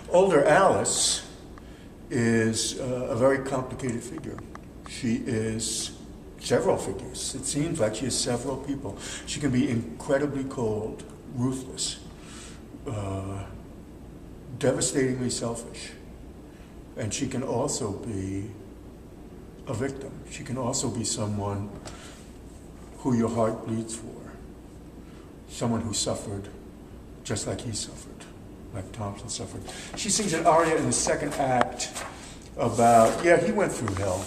Older Alice is a very complicated figure. She is several figures. It seems like she is several people. She can be incredibly cold, ruthless, devastatingly selfish. And she can also be a victim. She can also be someone who your heart bleeds for. Someone who suffered just like he suffered, like Thompson suffered. She sings an aria in the second act about, yeah, he went through hell,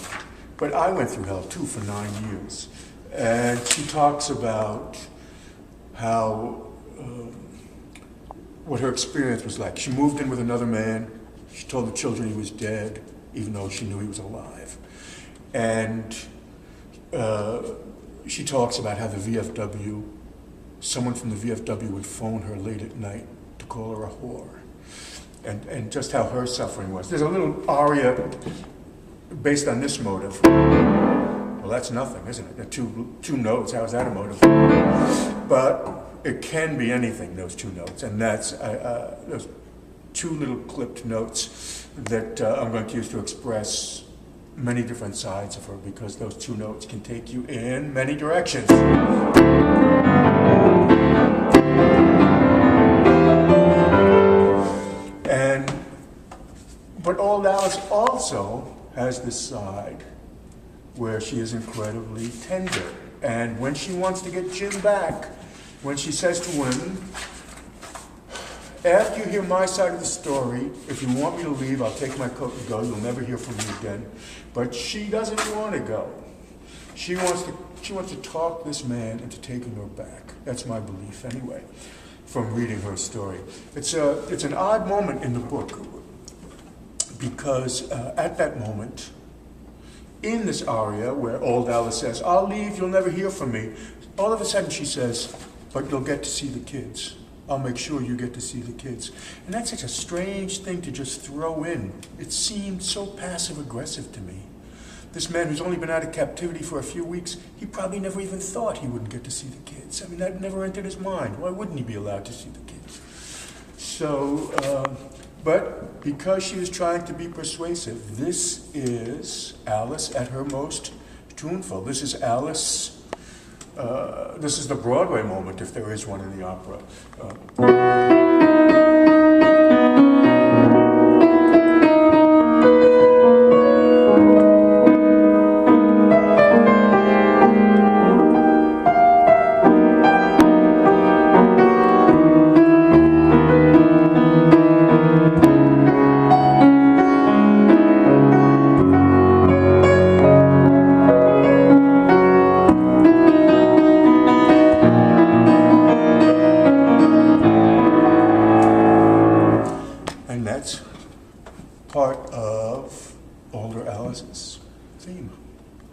but I went through hell too for 9 years. And she talks about how, what her experience was like. She moved in with another man. She told the children he was dead, even though she knew he was alive. And she talks about how the VFW, someone from the VFW would phone her late at night to call her a whore. And just how her suffering was. There's a little aria based on this motive. Well, that's nothing, isn't it? Two notes, how is that a motive? But it can be anything, those two notes. And that's those two little clipped notes that I'm going to use to express many different sides of her, because those two notes can take you in many directions. But Old Alice also has this side where she is incredibly tender. And when she wants to get Jim back, when she says to him, after you hear my side of the story, if you want me to leave, I'll take my coat and go. You'll never hear from me again. But she doesn't want to go. She wants to talk this man into taking her back. That's my belief, anyway, from reading her story. It's an odd moment in the book, because at that moment, in this aria where Old Alice says, I'll leave, you'll never hear from me, all of a sudden she says, but you'll get to see the kids. I'll make sure you get to see the kids. And that's such a strange thing to just throw in. It seemed so passive-aggressive to me. This man who's only been out of captivity for a few weeks, he probably never even thought he wouldn't get to see the kids. I mean, that never entered his mind. Why wouldn't he be allowed to see the kids? So, but because she was trying to be persuasive, this is Alice at her most tuneful. This is Alice. This is the Broadway moment, if there is one in the opera. Part of Older Alice's theme.